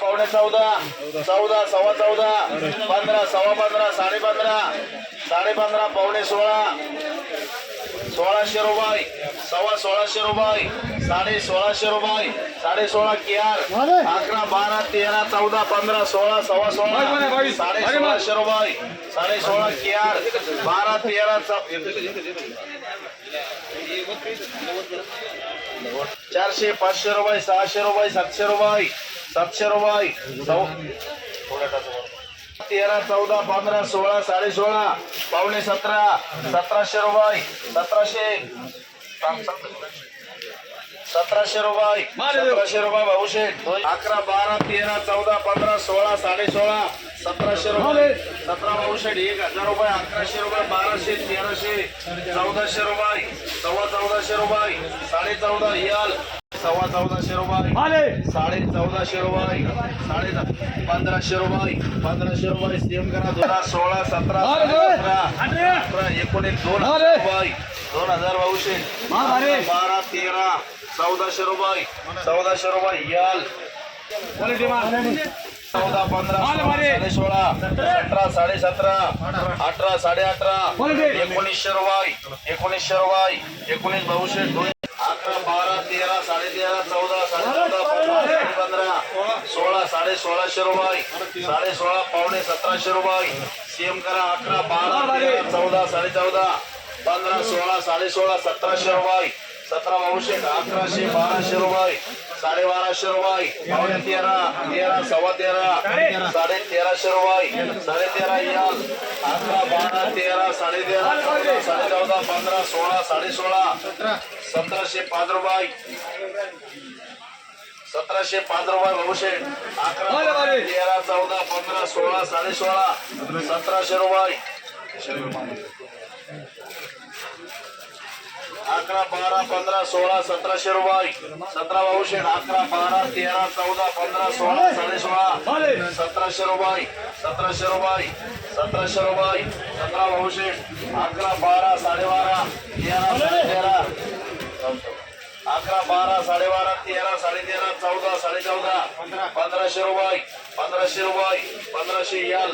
पावणे 14, 14 सव्वा 14, 15 सव्वा 15, 15.5, 15.5 पावणे 16, 1600 रुपये, सव्वा 1600 रुपये, 1650 रुपये, 16.5 केआर, 11, 12, 13, 14, 15, 16, सव्वा 16, 1650 रुपये, 16.5 केआर, 12, 13, 400, 500 रुपये, 600 रुपये, 700 रुपये, 700 रुपये, 13, 14, 15, 16, 16.5, पावणे 17, 1700 रुपये, 1700 रुपये, 1700 रुपये भाऊशेठ, 11, 12, 13, 14, 15, 16, 16.5, 1700 रुपये, 17 भाऊशेठ, 1000 रुपये, 1100 रुपये, 1200, 1300, 1400 रुपये, सव्वा 1400 रुपये, 14.5 याल, सव्वा 1400 रुपये, 14.5 रुपये, 1500 रुपये, 1500 रुपये, सेम करा, 16, 17, 18, 19, 2000 रुपये, 2000 भाऊशेठ, 12, 13, 1400 रुपये, 1400 रुपये याल, 14, 15, 16, 17, 17.5, 18, 18.5, 1900 रुपये, 1900 रुपये, 19 भाऊशेठ, 11, 12, 13, 13.5, 14, 14.5, 15, 16, 1650 रुपये, 16.5 पावणे 1700 रुपये, सेम करा, 11, 12, 13, 14, 14.5, 15, 16, 16.5, 1700 रुपये, 17 भाऊशेठ, 1100, 1200 रुपये, 12.5 रुपये, पावणे 13, 13, सव्वा 13, 13.5 रुपये, 13.5 याल, 11, 12, 13, 13.5, 14, 15, 16, 16.5, 1705 रुपये, 1705 रुपये भाऊशेठ, 11, 13, 14, 15, 16, 16.5, 1700 रुपये, 11, 12, 15, 16, 1700 रुपये, 17 भाऊशेठ, 11, 12, 13, 14, 15, 16, 16.5, 1700 रुपये, 1700 रुपये, 1700 रुपये, 17 भाऊशेठ, 11, 12, 12.5, 13, 13, 11, 12, 12.5, 13, 13.5, 14, 14.5, 1500 रुपये, 1500 रुपये, 1500 याल.